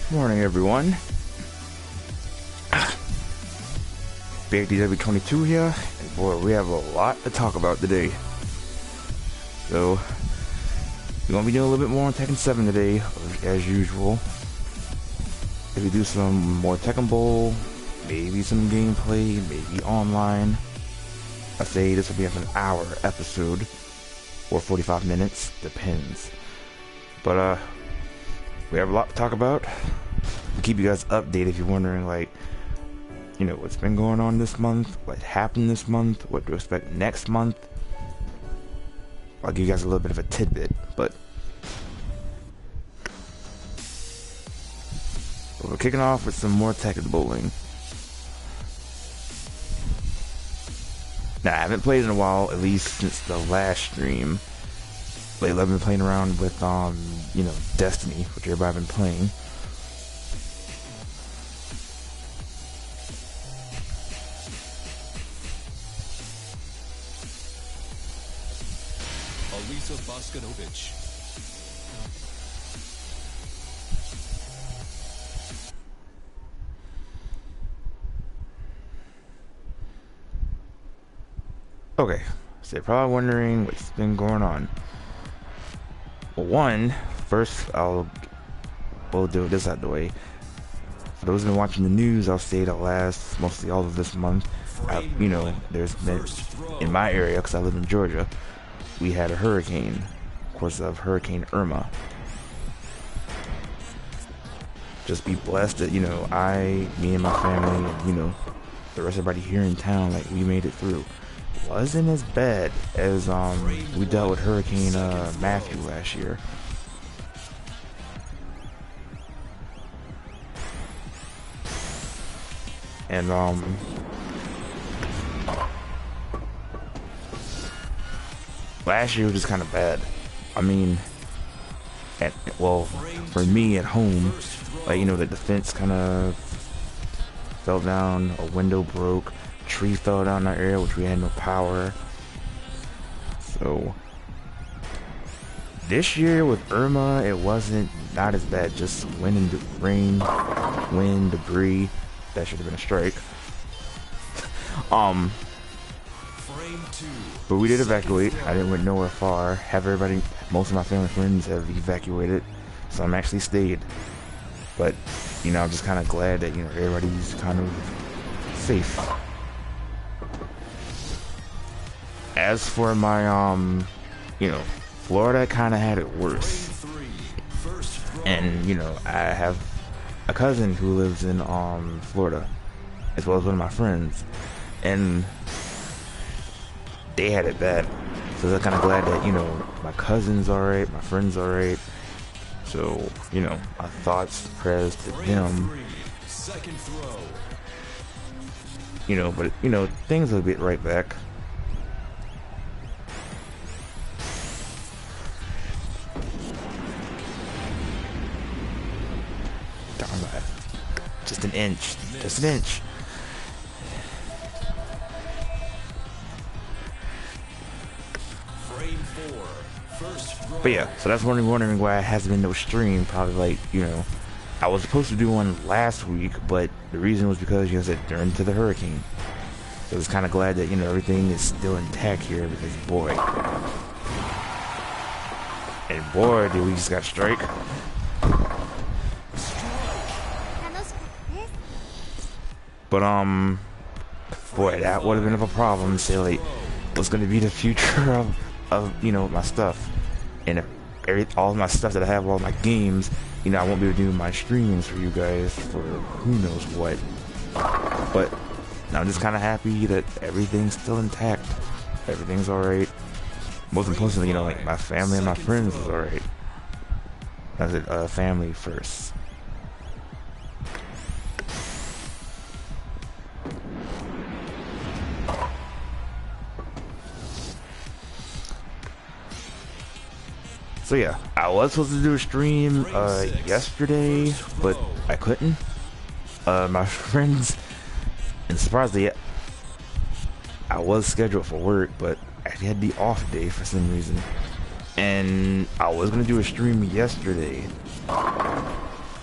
Morning, everyone. BigDW22 here, and boy, we have a lot to talk about today. So, we're gonna be doing a little bit more on Tekken 7 today, as usual. If we do some more Tekken Bowl, maybe some gameplay, maybe online. I say this will be an hour episode, or 45 minutes, depends. But, we have a lot to talk about. We'll keep you guys updated if you're wondering, like, you know, what's been going on this month, what happened this month, what to expect next month. I'll give you guys a little bit of a tidbit, but we're kicking off with some more Tekken bowling. Now, I haven't played in a while, at least since the last stream. Lately, I've been playing around with, you know, Destiny, which everybody's been playing. Okay, so you're probably wondering what's been going on. Well, first we'll do this out of the way. For those who've been watching the news, I'll say that mostly all of this month, you know, there's been, in my area, because I live in Georgia, we had a hurricane, of course, of Hurricane Irma. Just be blessed that, you know, me and my family, and, you know, the rest of everybody here in town, like, we made it through. Wasn't as bad as we dealt with Hurricane Matthew last year. And last year was just kind of bad. I mean, well, for me at home, like, you know, the fence kind of fell down, a window broke, tree fell down in our area, which we had no power. So this year with Irma, it wasn't not as bad. Just wind and rain, wind, debris. That should have been a strike. But we did evacuate. I didn't went nowhere far. Most of my family and friends have evacuated, so I'm actually stayed. But, you know, I'm just kind of glad that, you know, everybody's kind of safe. As for my, you know, Florida kind of had it worse. And, you know, I have a cousin who lives in, Florida, as well as one of my friends. And they had it bad. So they're kind of glad that, you know, my cousin's alright, my friend's alright. So, you know, my thoughts, prayers to them. You know, but, you know, things will get right back. Just an inch. Just an inch. But yeah, so that's wondering why it hasn't been no stream. Probably, like, you know, I was supposed to do one last week, but the reason was because, you know, it turned to the hurricane. So I was kind of glad that, you know, everything is still intact here, because boy, did we just got strike. But boy, that would have been of a problem. Say, like, what's going to be the future of you know, my stuff, and if all my stuff that I have, all my games, you know, I won't be able to do my streamings for you guys for who knows what. But I'm just kind of happy that everything's still intact. Everything's alright. Most importantly, you know, like, my family and my friends is alright. That's it. Family first. So yeah, I was supposed to do a stream yesterday, but I couldn't. My friends, and surprisingly, I was scheduled for work, but I had the off day for some reason. And I was gonna do a stream yesterday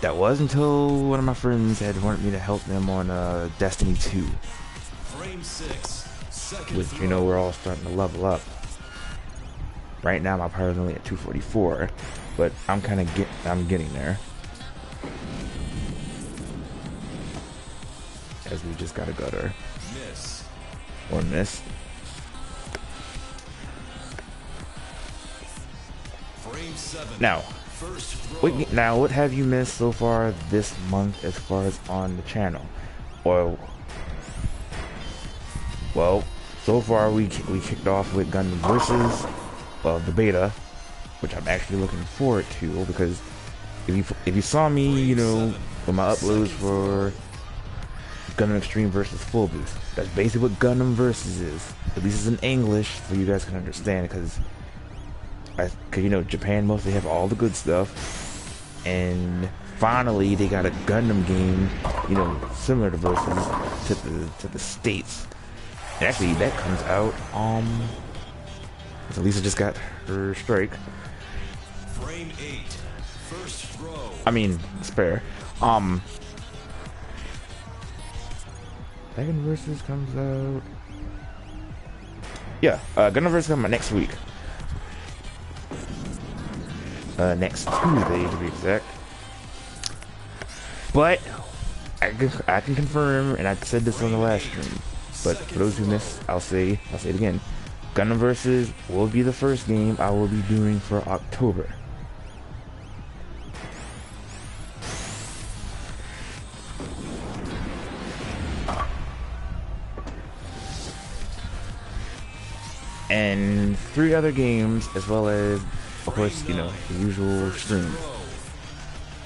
That was until one of my friends had wanted me to help them on Destiny 2. Frame 6. Second Which, you know, we're all starting to level up. Right now my power's only at 244, but I'm getting there. As we just got a gutter. Miss. Or miss. Frame 7. Now, First throw. what have you missed so far this month as far as on the channel? Or, well, so far we kicked off with Gundam Versus, the beta, which I'm actually looking forward to, because if you saw me, you know, with my uploads for Gundam Extreme versus Full Boost, that's basically what Gundam Versus is. At least it's in English, so you guys can understand, because you know, Japan mostly have all the good stuff, and finally they got a Gundam game, you know, similar to Versus to the States. And actually that comes out so Lisa just got her strike. Frame 8. First throw. I mean, spare. Tekken Versus comes out. Yeah, Gundam Versus comes out next week. Next Tuesday to be exact. But I can confirm, and I said this on the last stream, but for those who missed, I'll say it again. Gundam Versus will be the first game I will be doing for October. And 3 other games, as well as, of course, you know, the usual stream.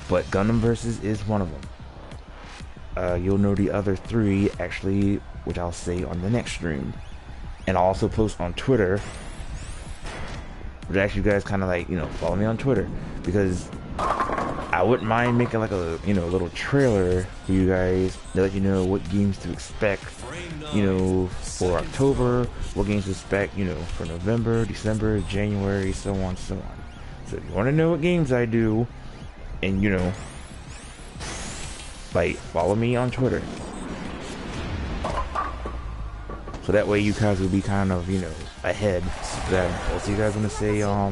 But Gundam Versus is one of them. You'll know the other 3 actually, which I'll say on the next stream. And I'll also post on Twitter, which actually you guys kind of like, you know, follow me on Twitter, because I wouldn't mind making like a, you know, a little trailer for you guys to let you know what games to expect, you know, for October, what games to expect, you know, for November, December, January, so on, so on. So if you want to know what games I do, and, you know, like, follow me on Twitter. So that way you guys will be kind of, you know, ahead. That also you guys want to say, I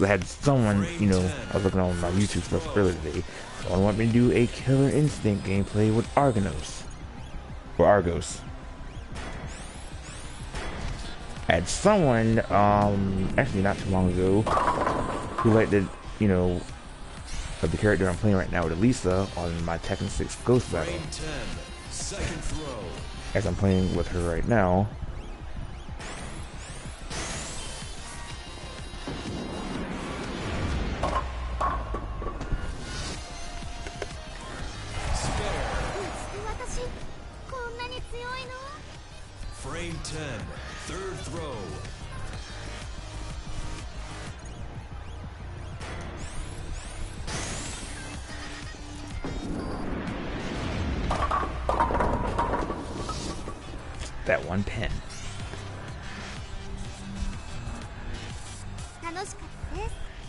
had someone, you know, I was looking on my YouTube stuff earlier today. Someone wanted me to do a Killer Instinct gameplay with Argonos. Or Argos. I had someone, actually not too long ago, who liked the, you know, of the character I'm playing right now with Elisa on my Tekken 6 Ghost Battle. Second throw. As I'm playing with her right now. Frame 10. Third throw. That one pen.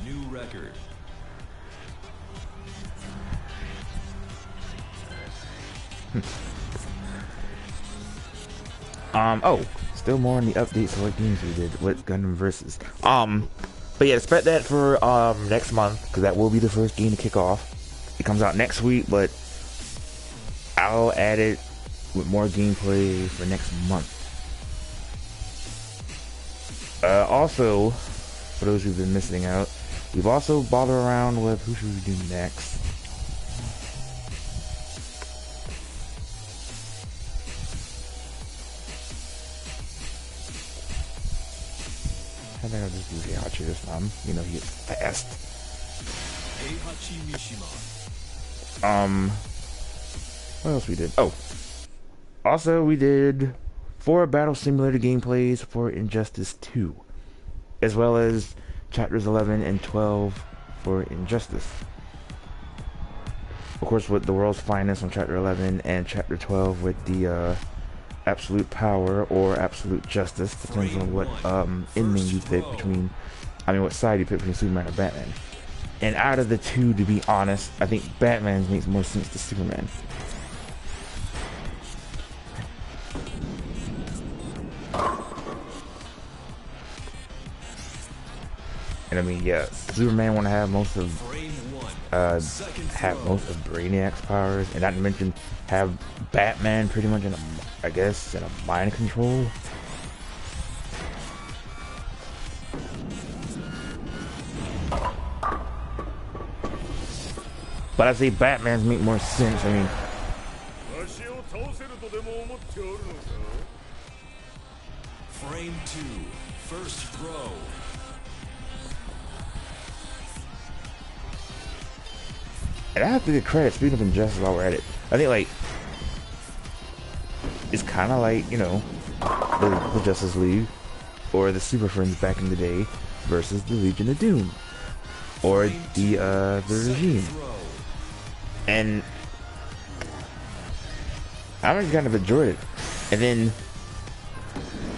New record. Oh, still more on the updates of what games we did with Gundam Versus. But yeah, expect that for next month, because that will be the first game to kick off. It comes out next week, but I'll add it with more gameplay for next month. Also, for those who've been missing out, we've also bothered around with who should we do next. I think I'll just do Heihachi this time. You know, he gets fast. Heihachi Mishima. What else we did? Oh. Also, we did 4 Battle Simulator gameplays for Injustice 2. As well as Chapters 11 and 12 for Injustice. Of course, with the World's Finest on Chapter 11 and Chapter 12 with the Absolute Power or Absolute Justice, depends on what ending you pick between, I mean what side you pick between Superman or Batman. And out of the two, to be honest, I think Batman's makes more sense to Superman. And I mean, yeah, Superman want to have most of Brainiac's powers, and not to mention have Batman pretty much in a, I guess, in a mind control. But I say Batman's make more sense. I mean, Frame 2, first throw. and I have to give credit. Speaking of Injustice, while we're at it, I think like it's kind of like, you know, the Justice League or the Super Friends back in the day versus the Legion of Doom or the Regime. And I always kind of enjoyed it. And then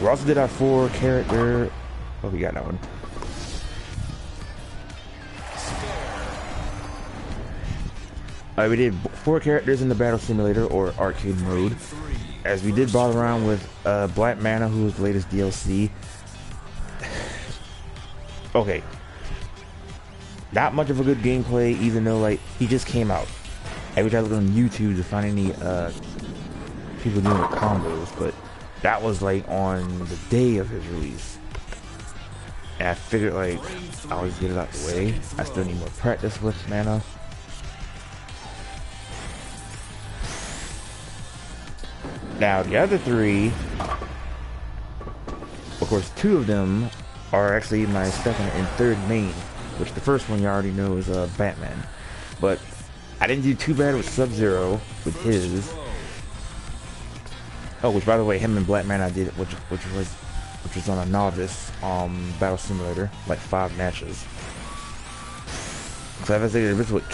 we also did our 4 character. Oh, we got that one. We did 4 characters in the Battle Simulator or Arcade Mode, as we did ball around with Black Mana, who was the latest DLC. Okay, not much of a good gameplay, even though like he just came out. I wish I looked on YouTube to find any people doing combos, but that was like on the day of his release. And I figured like I always get it out the way. I still need more practice with Mana. Now the other 3, of course 2 of them are actually my second and third main, which the first one you already know is Batman. But I didn't do too bad with Sub-Zero with his. Oh, which by the way, him and Black Man I did, which was on a novice Battle Simulator, like 5 matches. So if I say this with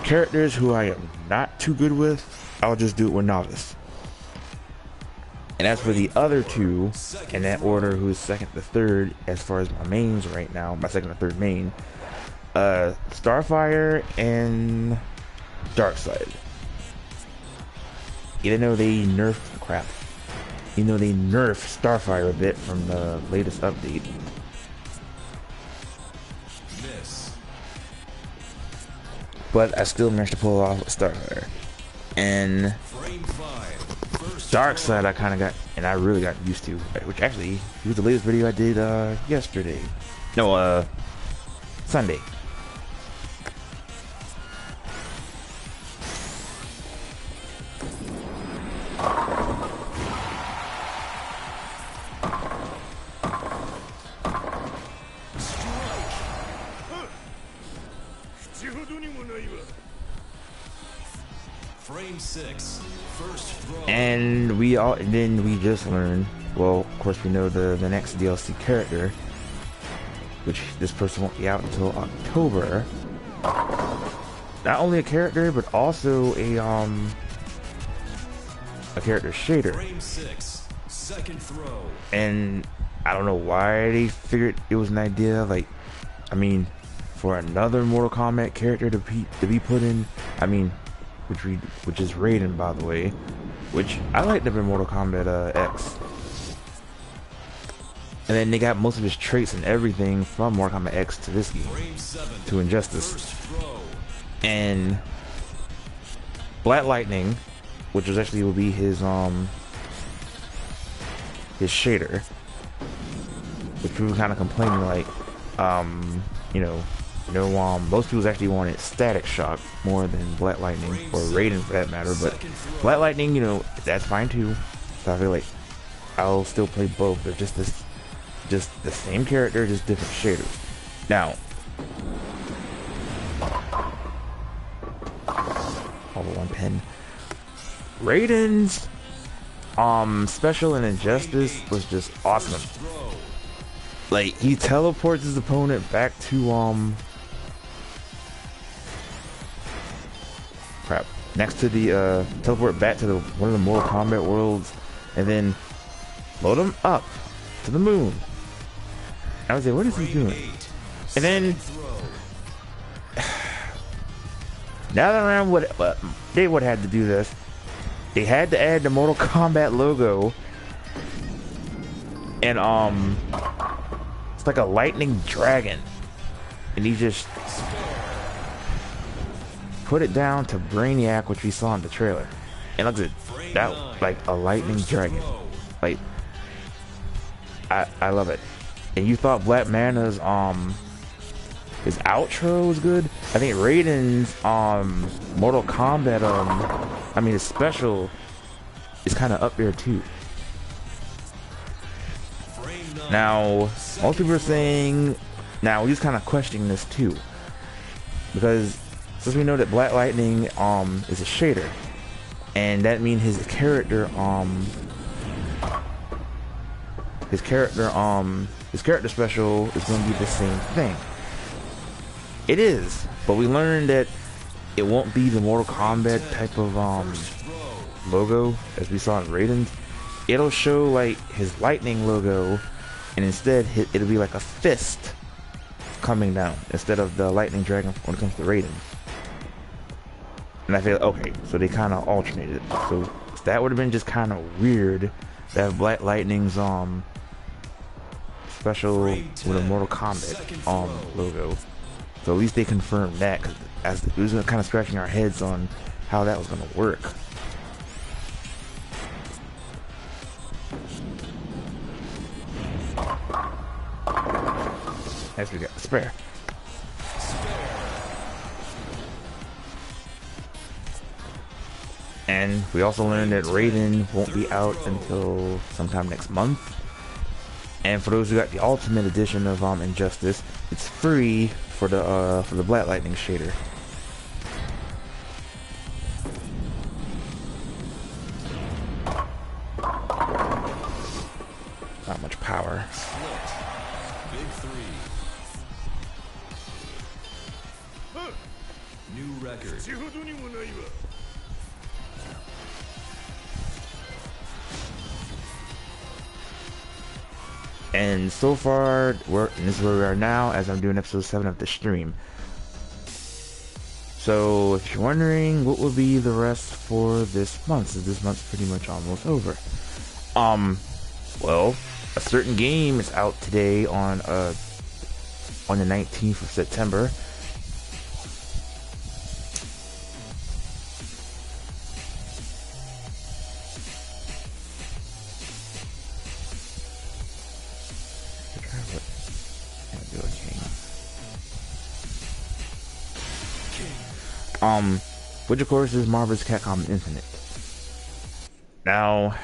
characters who I am not too good with, I'll just do it with novice. And as for the other 2, in that order, who's second to third as far as my mains right now, my second to third main, Starfire and Darkseid. Even though they nerfed Starfire a bit from the latest update. But I still managed to pull it off with Starfire. And Darkseid I kind of got, and I really got used to, which actually was the latest video I did yesterday. No, Sunday. Frame 6, first throw. And then we just learned, well, of course we know the next DLC character, which this person won't be out until October. Not only a character, but also a character shader. Frame 6, second throw. And I don't know why they figured it was an idea, like, I mean, for another Mortal Kombat character to be put in, I mean, which is Raiden, by the way, which I like them in Mortal Kombat X. And then they got most of his traits and everything from Mortal Kombat X to this game, to Injustice. And Black Lightning, which was actually will be his shader, which people kind of complaining like, you know, most people actually wanted Static Shock more than Black Lightning, or Raiden for that matter, but Black Lightning, you know, that's fine too. So I feel like I'll still play both. They're just the same character, just different shaders. Now, all one pen. Raiden's special in Injustice was just awesome. Like, he teleports his opponent back to next to the teleport back to one of the Mortal Kombat worlds, and then load him up to the moon. I was like, what is he doing? And then Throw. now that I remember what they would have had to do this, they had to add the Mortal Kombat logo, and it's like a lightning dragon, and he just put it down to Brainiac, which we saw in the trailer, and looks at that like a lightning dragon. Like, I love it. And you thought Black Mana's his outro was good? I think Raiden's Mortal Kombat I mean his special is kind of up there too. Now most people are saying, now we're just kind of questioning this too, because since we know that Black Lightning is a shader, and that means his character special is going to be the same thing. It is, but we learned that it won't be the Mortal Kombat type of logo as we saw in Raiden's. It'll show like his lightning logo, and instead it'll be like a fist coming down instead of the lightning dragon when it comes to Raiden. And I feel okay, so they kind of alternated it. So that would have been just kind of weird to have Black Lightning's special with a Mortal Kombat logo. So at least they confirmed that, because as we was kind of scratching our heads on how that was going to work. Next we got the spare. And we also learned that Raiden won't be out until sometime next month. And for those who got the Ultimate Edition of Injustice, it's free for the Black Lightning shader. Not much power. Big three. New record. And so far, and this is where we are now as I'm doing episode 7 of the stream. So if you're wondering what will be the rest for this month, since this month's pretty much almost over. Well, a certain game is out today on the 19th of September. Which of course is Marvel's Capcom Infinite. Now,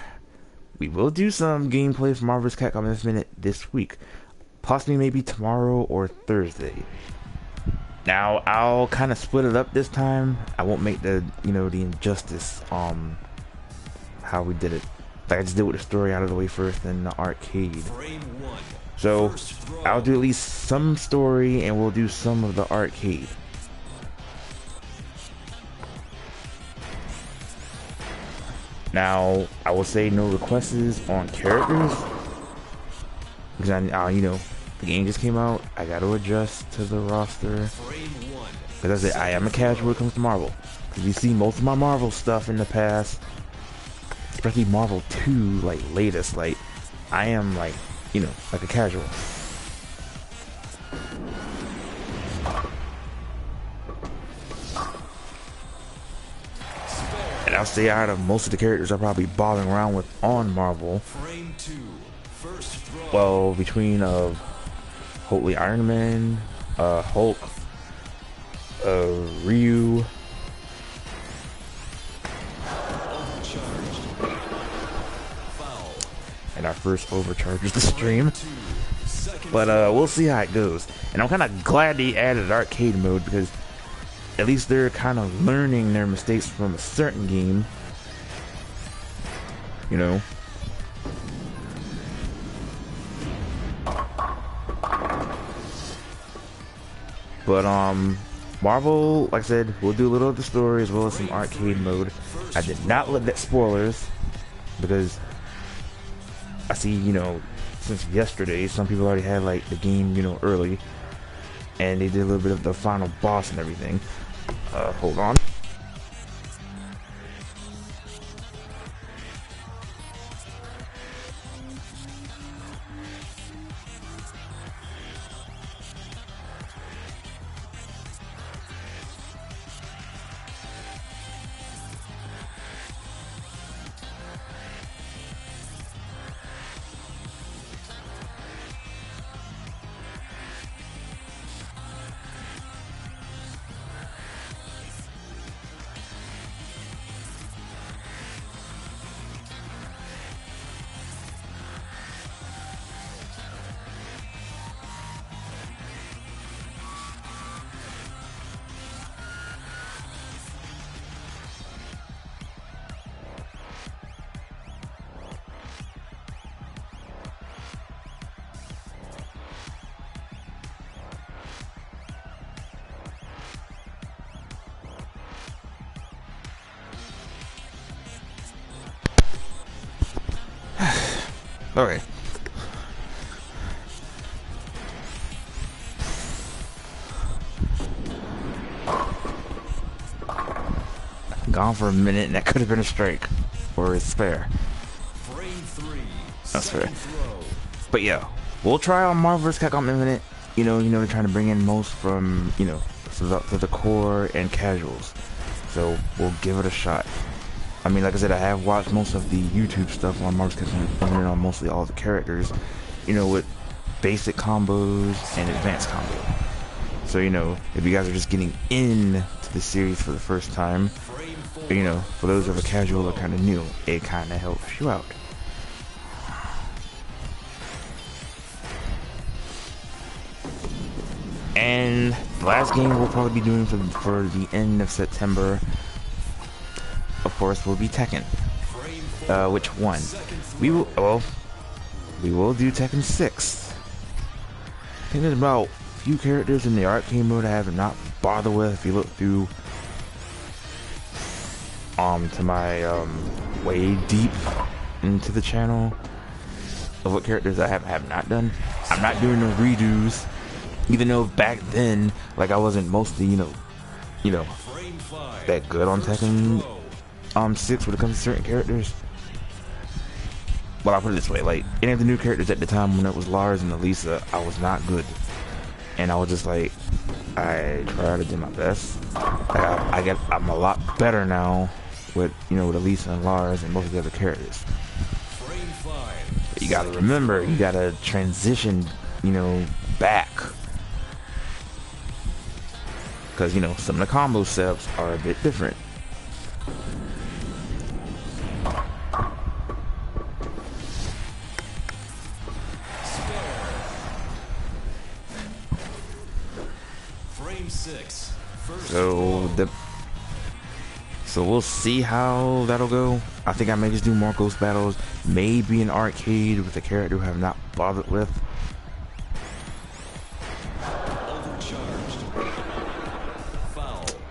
we will do some gameplay for Marvel's Capcom Infinite this week, possibly maybe tomorrow or Thursday. Now, I'll kind of split it up this time. I won't make the Injustice how we did it. Like I just did with the story out of the way first, then the arcade. So I'll do at least some story, and we'll do some of the arcade. Now, I will say no requests on characters, because the game just came out. I got to adjust to the roster. Because I said, I am a casual when it comes to Marvel. Because you see most of my Marvel stuff in the past, especially Marvel 2, like latest, like I am like a casual. And I'll say out of most of the characters I'm probably bothering around with on Marvel, well, between hopefully Iron Man, Hulk, Ryu, and our first overcharge is the stream. But we'll see how it goes. And I'm kind of glad they added arcade mode, because at least they're kind of learning their mistakes from a certain game. But Marvel, like I said, we'll do a little of the story as well as some arcade mode. I did not look at spoilers, because I see, since yesterday, some people already had like the game, early. and they did a little bit of the final boss and everything. Hold on. Okay. Gone for a minute, and that could have been a strike. Or a spare. Frame 3. That's fair. Second throw. But yeah, we'll try on Marvel vs. Capcom Infinite. You know, they're trying to bring in most from, to the core and casuals. So we'll give it a shot. I mean, like I said, I have watched most of the YouTube stuff on Marvel vs. Capcom Infinite on mostly all the characters. With basic combos and advanced combo. So, if you guys are just getting into the series for the first time, for those that are casual or kind of new, it kind of helps you out. And the last game we'll probably be doing for the end of September, of course, will be Tekken. Which one? We will do Tekken 6. I think there's about a few characters in the arcade mode I have not bothered with. If you look through to my way deep into the channel of what characters I have not done. I'm not doing no redos, even though back then, like, I wasn't mostly that good on Tekken 6 when it comes to certain characters. Well, I'll put it this way, like, any of the new characters at the time when it was Lars and Elisa, I was not good. And I was just like, I tried to do my best. I'm a lot better now with, with Elisa and Lars and most of the other characters. But you gotta remember, you gotta transition, back. Because, some of the combo setups are a bit different. So we'll see how that'll go. I think I may just do more ghost battles, maybe an arcade with a character who I have not bothered with.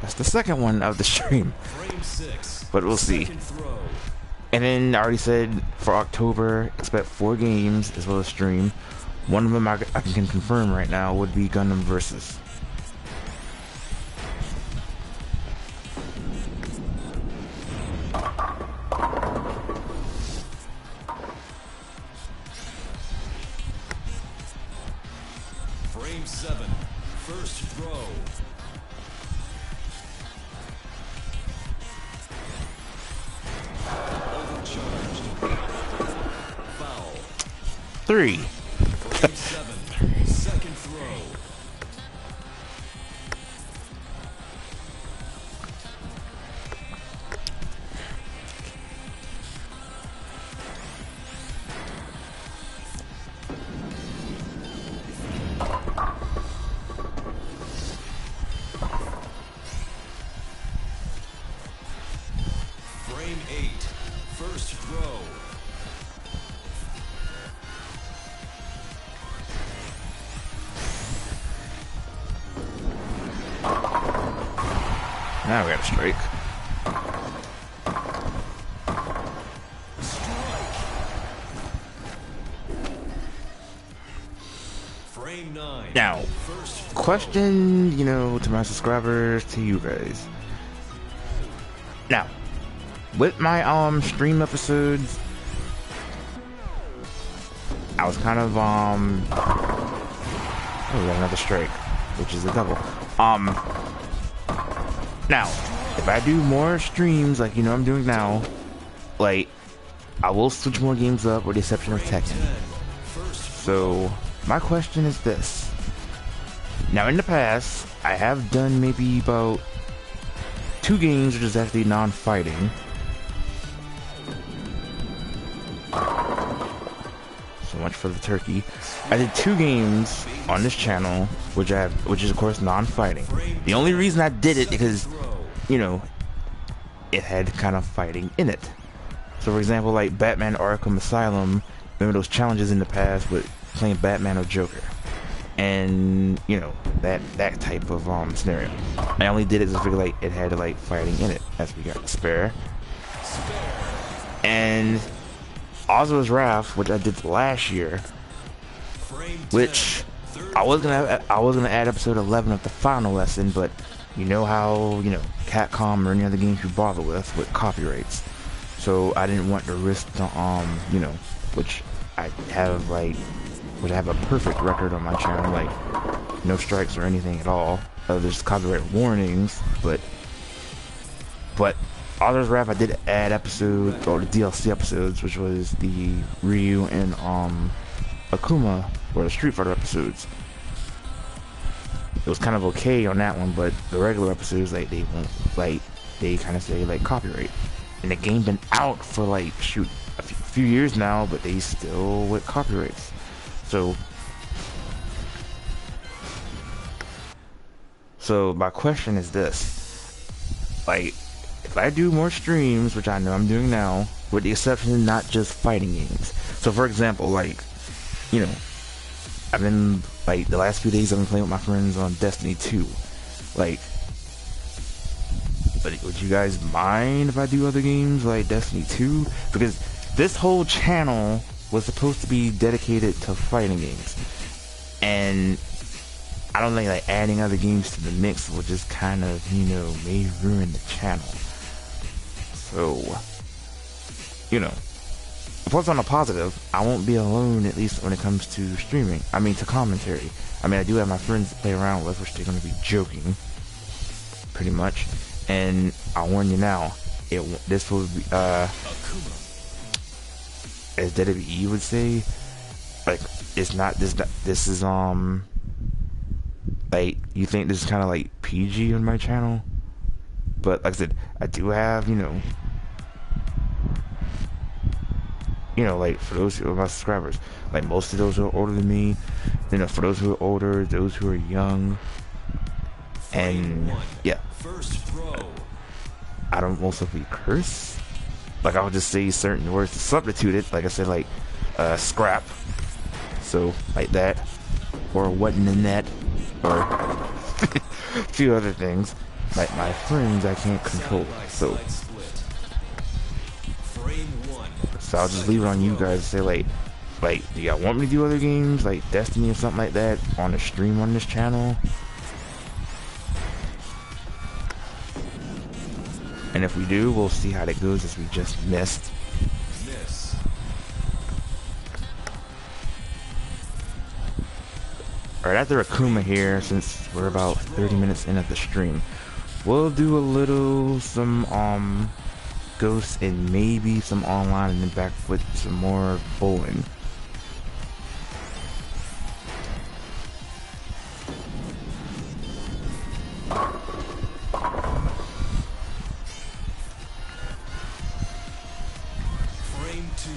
That's the second one of the stream, but we'll see. And then I already said for October, expect 4 games as well as stream. One of them I can confirm right now would be Gundam Versus. Frame 7. First throw. Overcharged. Foul. 3. Frame 7. Second throw. Frame 8. First throw. Now we got a strike. Frame 9. Now, First throw. question, to my subscribers, to you guys. Now, with my stream episodes, I was kind of oh, we got another strike, which is a double. Now, if I do more streams like I'm doing now, like I will switch more games up with the exception of Tekken. So my question is this. Now in the past, I have done maybe about 2 games which is actually non-fighting. So much for the turkey. I did 2 games on this channel, which is of course non-fighting. The only reason I did it because, it had kind of fighting in it. So for example, like Batman Arkham Asylum, remember those challenges in the past with playing Batman or Joker, and that type of scenario. I only did it because I figured like it had like fighting in it, as we got Spare and Ozra's Wrath, which I did last year, which I was gonna add episode 11 of the final lesson, but you know how Capcom or any other games you bother with copyrights, so I didn't want to risk the which I have a perfect record on my channel, like no strikes or anything at all. There's copyright warnings, but Ozra's Wrath I did add episode or the DLC episodes, which was the Ryu and Akuma or the Street Fighter episodes. It was kind of okay on that one, but the regular episodes they kind of say like copyright, and the game been out for like a few years now, but they still with copyrights. So my question is this, like, if I do more streams, which I know I'm doing now, with the exception of not just fighting games. So for example, like, I've been, like, the last few days I've been playing with my friends on Destiny 2. Like, but would you guys mind if I do other games like Destiny 2? Because this whole channel was supposed to be dedicated to fighting games, and I don't think like adding other games to the mix will just kind of, may ruin the channel. So, plus on a positive, I won't be alone, at least when it comes to streaming. I mean, to commentary. I mean, I do have my friends to play around with, which they're going to be joking, pretty much. And I warn you now, this will be, as WWE would say, like, it's not, this is, like, you think this is kind of like PG on my channel, but like I said, I do have, like, for those who are my subscribers, like, most of those who are older than me, for those who are older, those who are young, and yeah, I don't most of curse. Like, I'll just say certain words to substitute it, like I said, like, scrap, so, like that, or what in the net, or a few other things. Like, my friends I can't control, so I'll just leave it on you guys to say, like, do y'all want me to do other games, like Destiny or something like that, on a stream on this channel? And if we do, we'll see how that goes, as we just missed. Alright, after Akuma here, since we're about 30 minutes in at the stream, we'll do a little, some, Ghosts and maybe some online, and then back with some more bowling. Frame 2,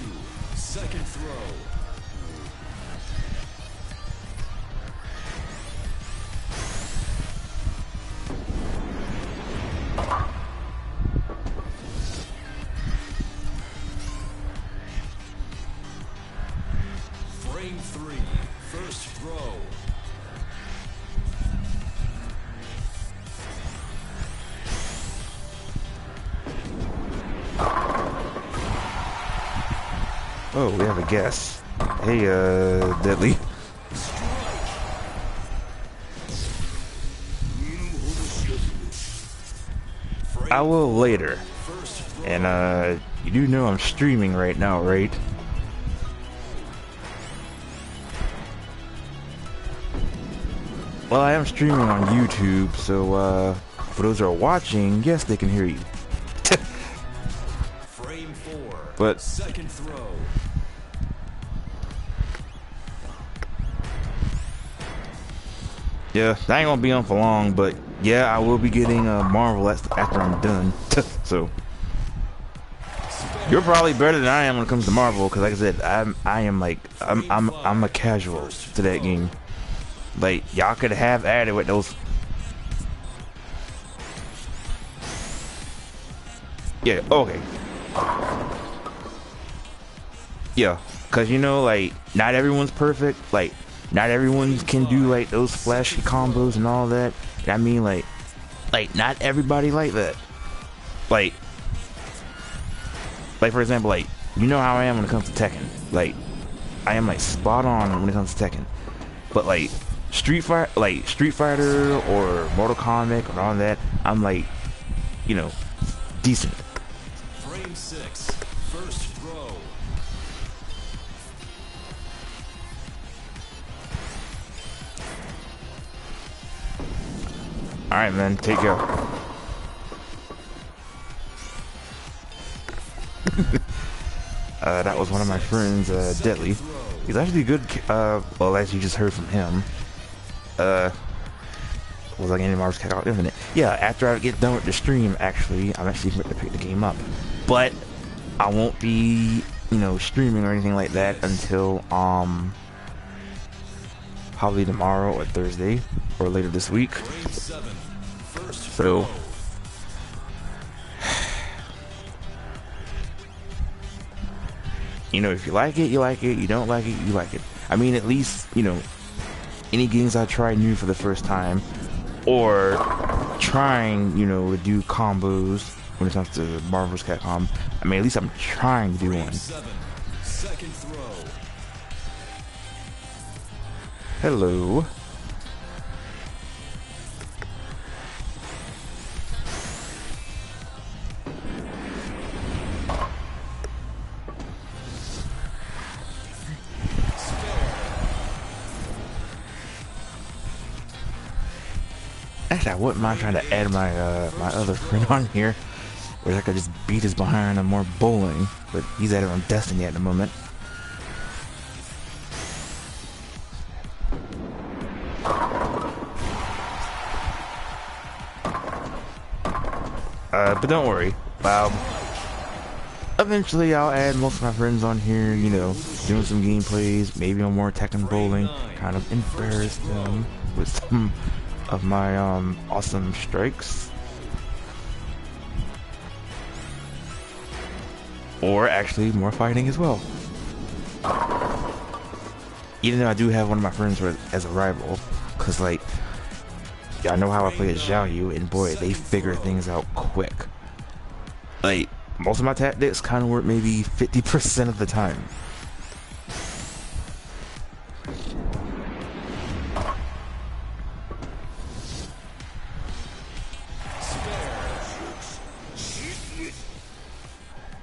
second throw. Frame 3, first throw. Oh, we have a guest. Hey, Deadly. I will later. First throw. And you do know I'm streaming right now, right? Well, I am streaming on YouTube, so for those who are watching, yes, they can hear you. Frame 4. But Second throw. yeah, that ain't gonna be on for long. But yeah, I will be getting Marvel after I'm done. So you're probably better than I am when it comes to Marvel, because like I said, I'm a casual to that game. Like, y'all could have added with those. Yeah, okay. Yeah, because you know, like, not everyone's perfect. Like, not everyone can do, like, those flashy combos and all that. I mean, like, not everybody like that. Like, for example, like, you know how I am when it comes to Tekken. Like, I am, like, spot on when it comes to Tekken. But, like, Street Fighter or Mortal Kombat or all that, I'm like, you know, decent. Frame 6. First throw. Alright, man, take care. That was one of my friends, Deadly. He's actually a good, well, as you just heard from him. Was like any Marvel's Cat Infinite. Yeah, after I get done with the stream, actually, I'm actually going to pick the game up. But I won't be, you know, streaming or anything like that until, probably tomorrow or Thursday or later this week. Frame 7. First So, throw. you know, if you like it, you like it. You don't like it, you like it. I mean, at least, you know, any games I try new for the first time, or trying, you know, to do combos when it comes to Marvel vs. Capcom. I mean, at least I'm trying to do Frame one. 7. Second throw. Hello. Actually, I wouldn't mind trying to add my my other friend on here, where I could just beat his behind on more bowling. But he's at it on Destiny at the moment. But don't worry. Eventually I'll add most of my friends on here, you know, doing some gameplays, maybe on more Tekken bowling, kind of embarrass them with some of my awesome strikes. Or actually more fighting as well. Even though I do have one of my friends as a rival, cause like, y'all know how I play as Xiaoyu, and boy, they figure things out quick. Like, most of my tactics kind of work maybe 50% of the time.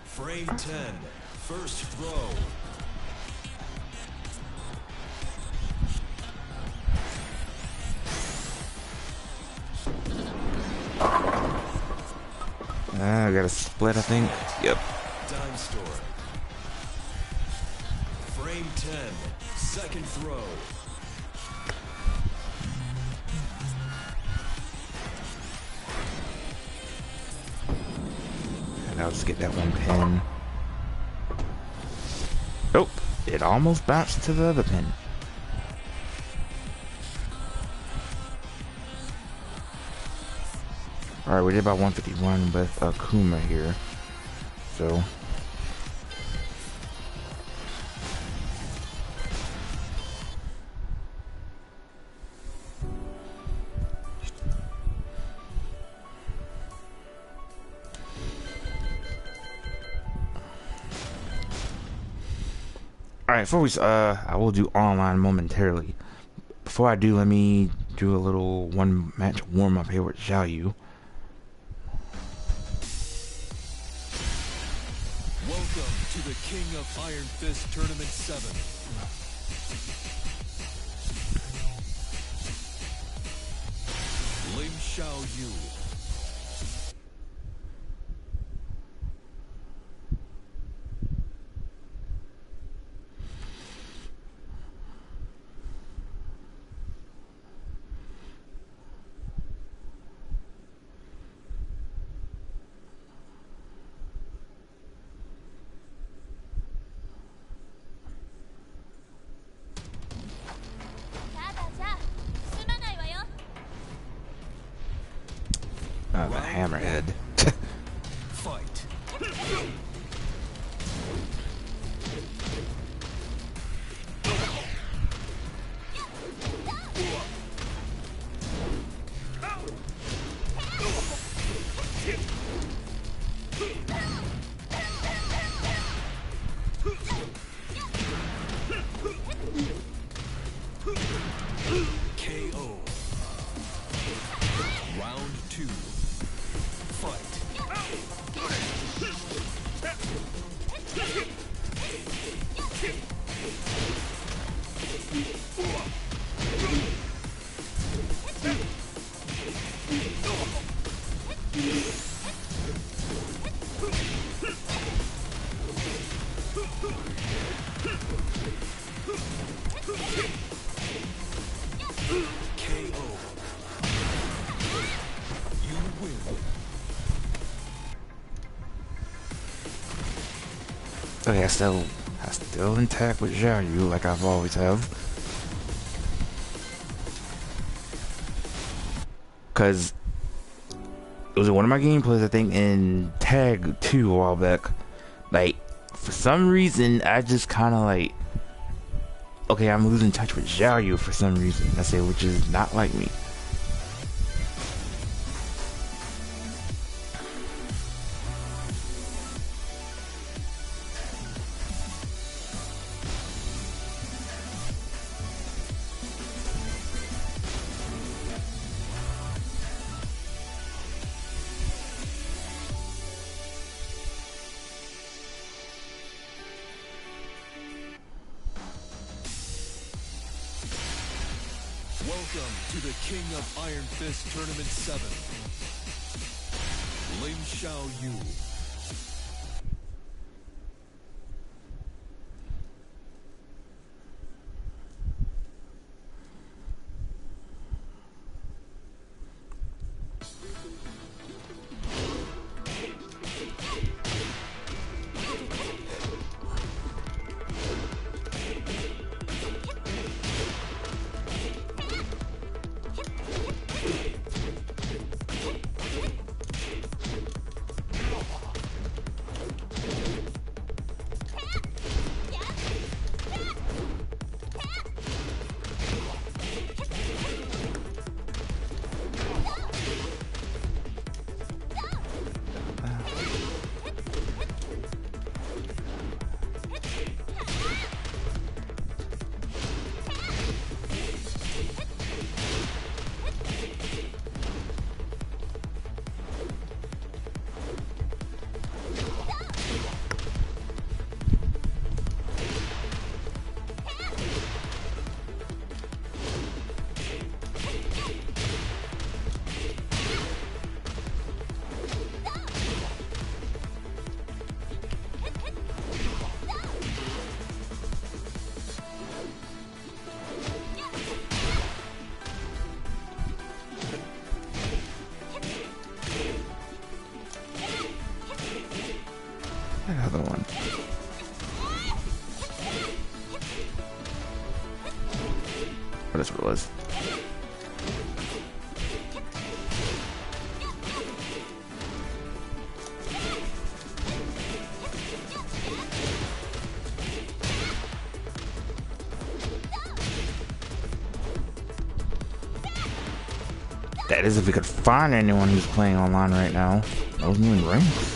Frame 10. First throw. I got a split, I think. Yep. Dime store. Frame 10. Second throw. And I'll just get that one pin. Nope. It almost bounced to the other pin. Alright, we did about 151 with Akuma here. So. Alright, before we, I will do online momentarily. Before I do, let me do a little one match warm up here with Xiaoyu. the King of Iron Fist Tournament 7. Lim Xiao Yu. The hammerhead. Fight. KO. Round 2. Fight. KO. You win. Okay, I still intact with Xiao Yu like I've always have. Cause it was one of my gameplays, I think, in Tag 2 a while back. Like, for some reason, I just kind of like, okay, I'm losing touch with Xiao Yu for some reason. I say, which is not like me. Welcome to the King of Iron Fist Tournament 7. Lim Xiao Yu. Another one. Oh, that's what it was. That is if we could find anyone who's playing online right now. Those new in ranks.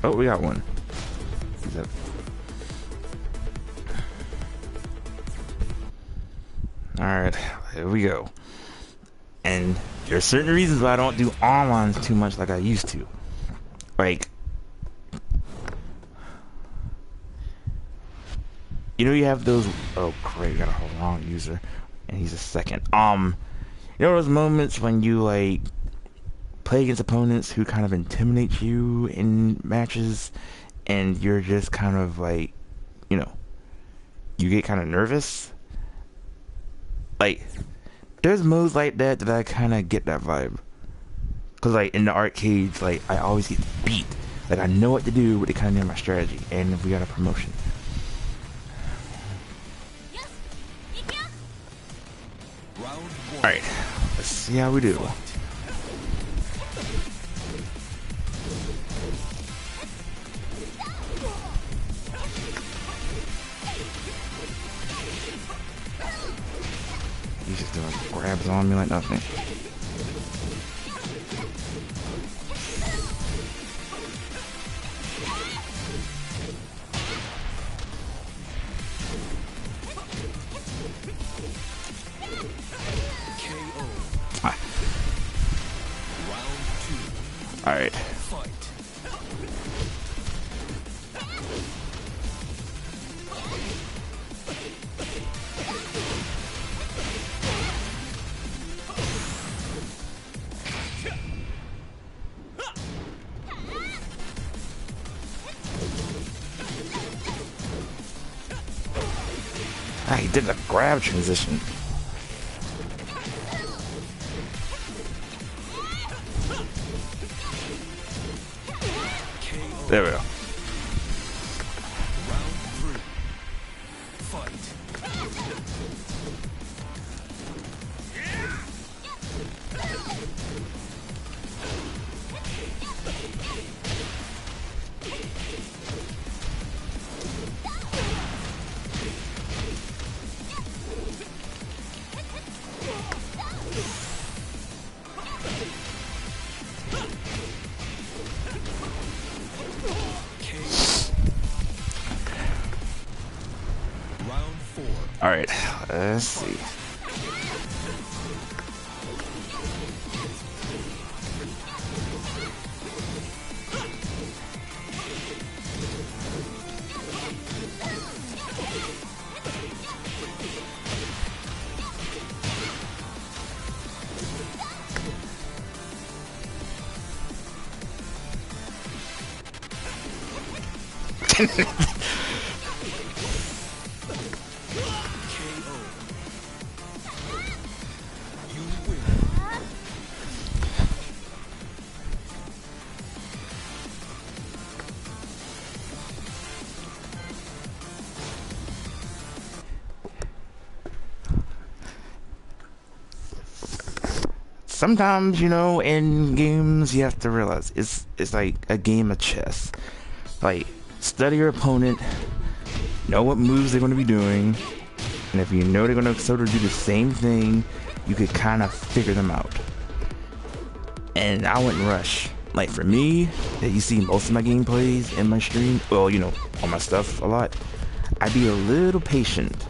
Oh, we got one. Alright, here we go. And there's certain reasons why I don't do online too much like I used to. Like, you know, you have those. Oh, great, got a wrong user, and he's a second. You know those moments when you like play against opponents who kind of intimidate you in matches, and you're just kind of like, you know, you get kind of nervous. Like, there's modes like that that I kind of get that vibe. Cause like in the arcades, like I always get beat. Like I know what to do, but they kind of know my strategy. And if we got a promotion. Alright, let's see how we do. He's just doing grabs on me like nothing. Alright. Ah, he did a grab transition. There we go. Alright, let's see. Sometimes, you know, in games you have to realize it's like a game of chess. Like, study your opponent, know what moves they're going to be doing, and if you know they're going to sort of do the same thing, you could kind of figure them out. And I wouldn't rush. Like for me, that you see most of my gameplays in my stream, well, you know, on my stuff a lot, I'd be a little patient.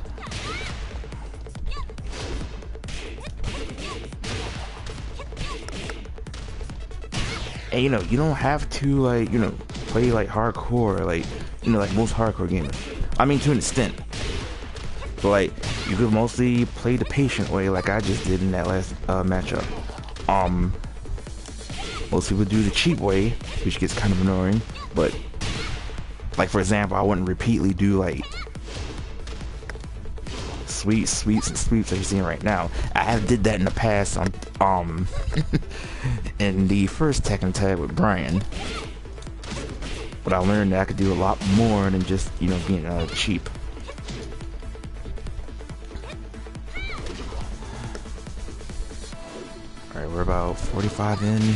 And you know, you don't have to like, you know, play like hardcore, like, you know, like most hardcore gamers. I mean, to an extent. But like, you could mostly play the patient way like I just did in that last matchup. Most people do the cheap way, which gets kind of annoying, but like for example, I wouldn't repeatedly do like sweeps that you're seeing right now. I have did that in the past on in the first Tekken tag with Brian, but I learned that I could do a lot more than just, you know, being cheap. Alright, we're about 45 in.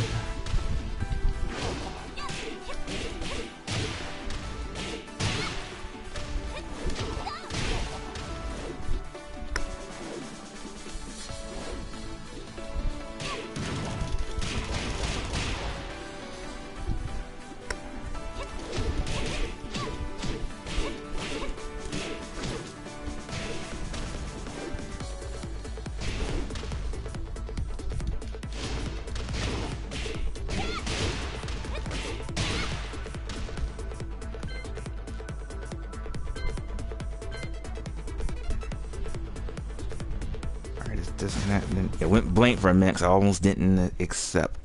disconnect. It went blank for a minute 'cause I almost didn't accept.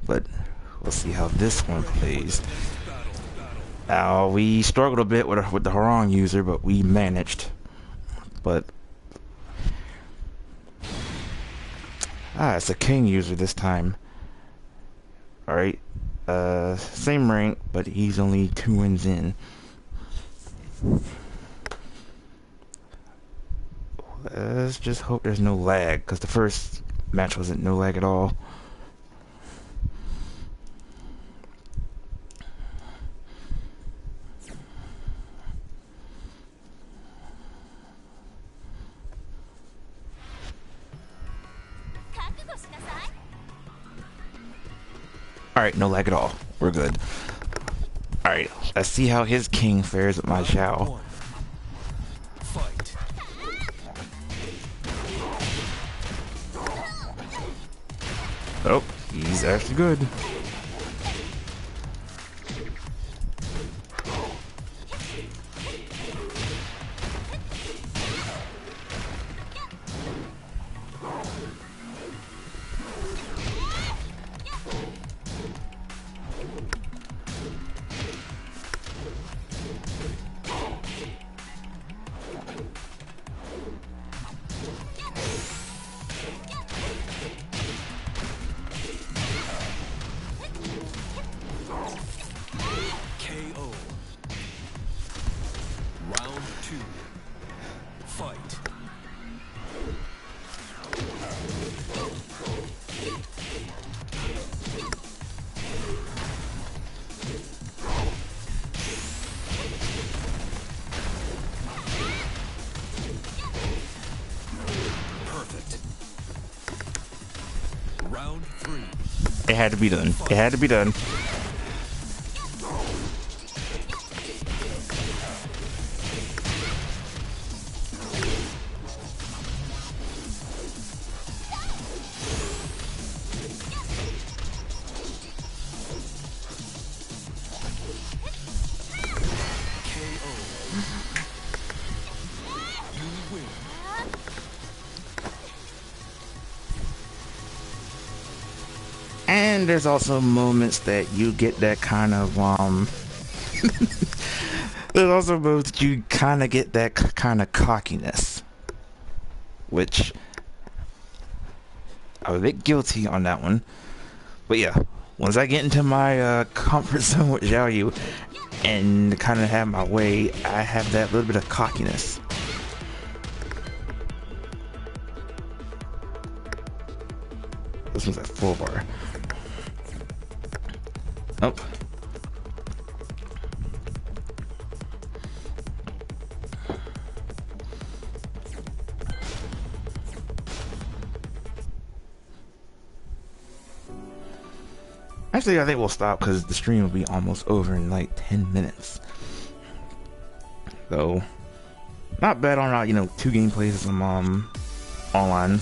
But we'll see how this one plays. We struggled a bit with the Harong user, but we managed. But it's a King user this time. Alright. Same rank, but he's only 2 wins in. Let's just hope there's no lag, because the first match wasn't no lag at all. Alright, no lag at all. We're good. Alright, let's see how his King fares with my Zhao. Fight. Oh, he's actually good. KO. Round 2. Fight. Perfect. Round 3. It had to be done. It had to be done. KO. You win. And there's also moments that you get that kind of there's also moments that you kind of get that kind of cockiness, which I was a bit guilty on that one. But yeah, once I get into my comfort zone with Zhao Yu and kind of have my way, I have that little bit of cockiness. This one's at full bar. Oh. Actually, I think we'll stop because the stream will be almost over in like 10 minutes. So, not bad on 2 gameplays and some online.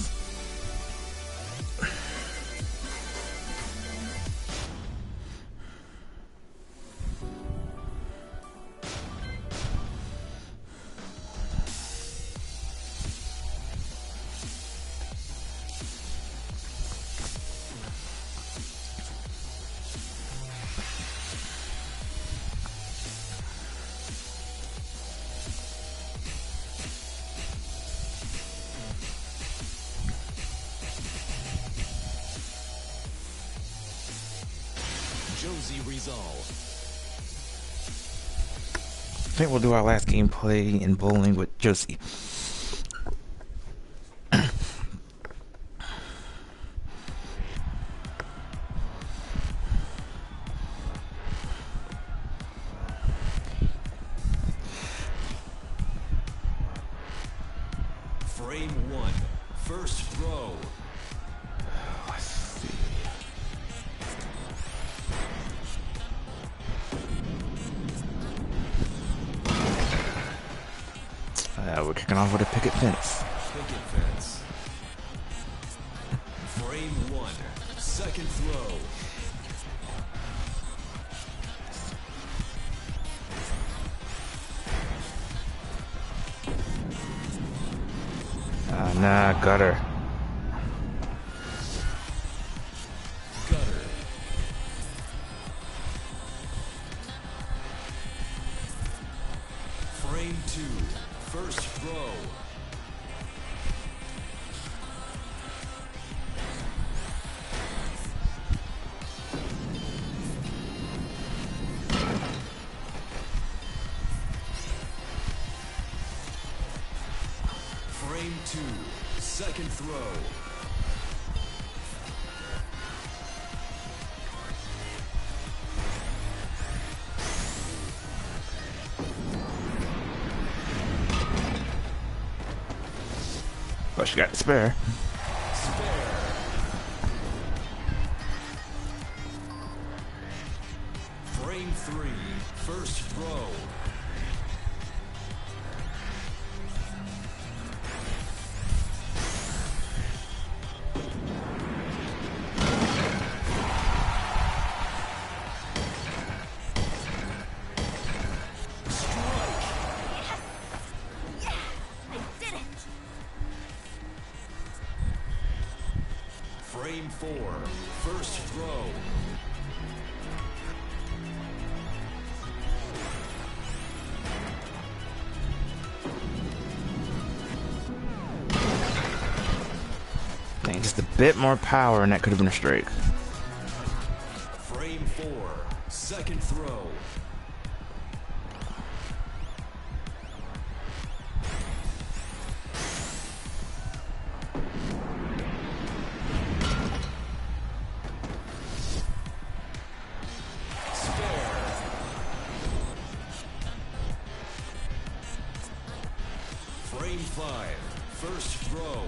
Josie resolve. I think we'll do our last gameplay in bowling with Josie. Frame 1. First throw. Let's see. We're kicking off with a picket fence. Picket fence. Frame 1. Second throw. Nah, gutter. Frame 2, second throw. But she got the spare. Spare. Frame 3, first throw. Frame 4, first throw. Dang, just a bit more power and that could have been a strike. Frame 4, second throw. Frame 5, first throw.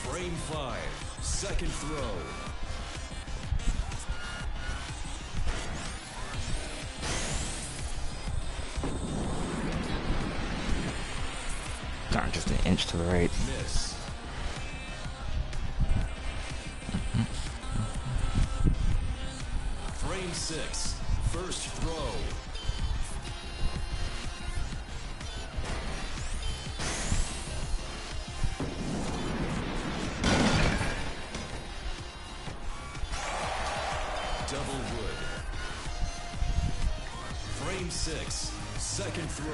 Frame 5, second throw. Darn, just an inch to the right. Miss. Frame 6, first throw. Double wood. Frame 6, second throw.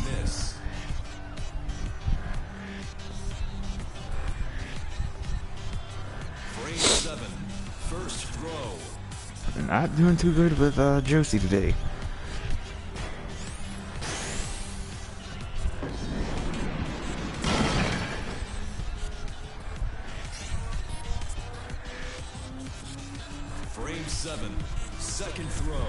Miss. Frame 7, first throw. Not doing too good with Josie today. Frame 7, second throw.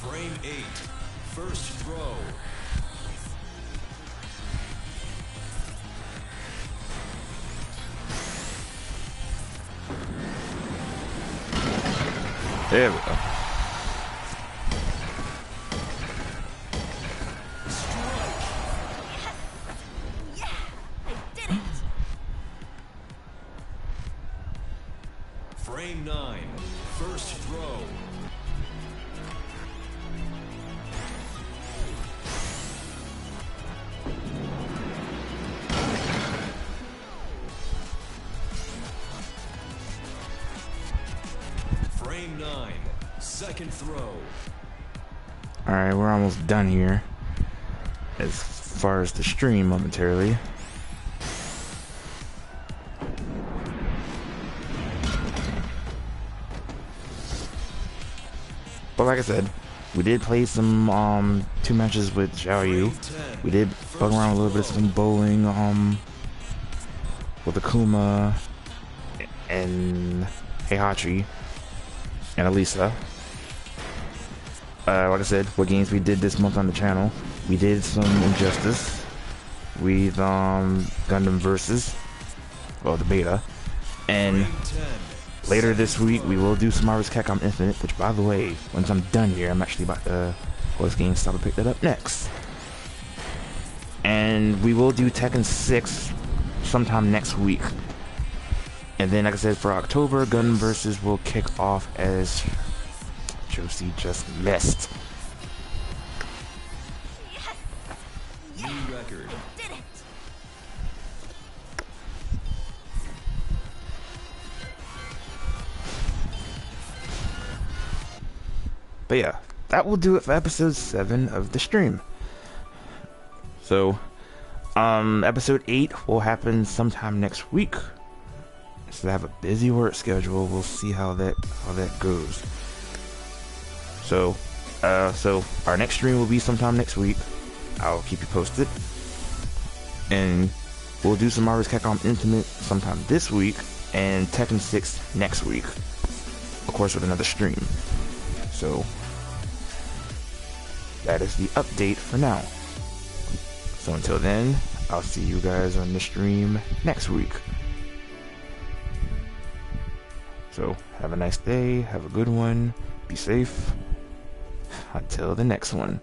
Frame 8, first throw. There we go. Frame 9, first throw. Frame 9, second throw. Alright, we're almost done here. As far as the stream momentarily. But like I said, we did play some 2 matches with Xiao Yu. We did bug around a little bit, some bowling with Akuma and Heihachi and Elisa. Like I said, what games we did this month on the channel. We did some Injustice with Gundam Versus, well, the beta, and later this week we will do some Marvel's Capcom Infinite, which, by the way, once I'm done here, I'm actually about to go to GameStop and pick that up next. And we will do Tekken 6 sometime next week. And then, like I said, for October, Gun Versus will kick off as Josie just missed. New record. Did it! But yeah, that will do it for episode 7 of the stream. So, episode 8 will happen sometime next week. So I have a busy work schedule. We'll see how that goes. So our next stream will be sometime next week. I'll keep you posted. And we'll do some Marvel's Capcom Intimate sometime this week, and Tekken 6 next week. Of course, with another stream. So that is the update for now. So until then, I'll see you guys on the stream next week. So have a nice day, have a good one, be safe. Until the next one.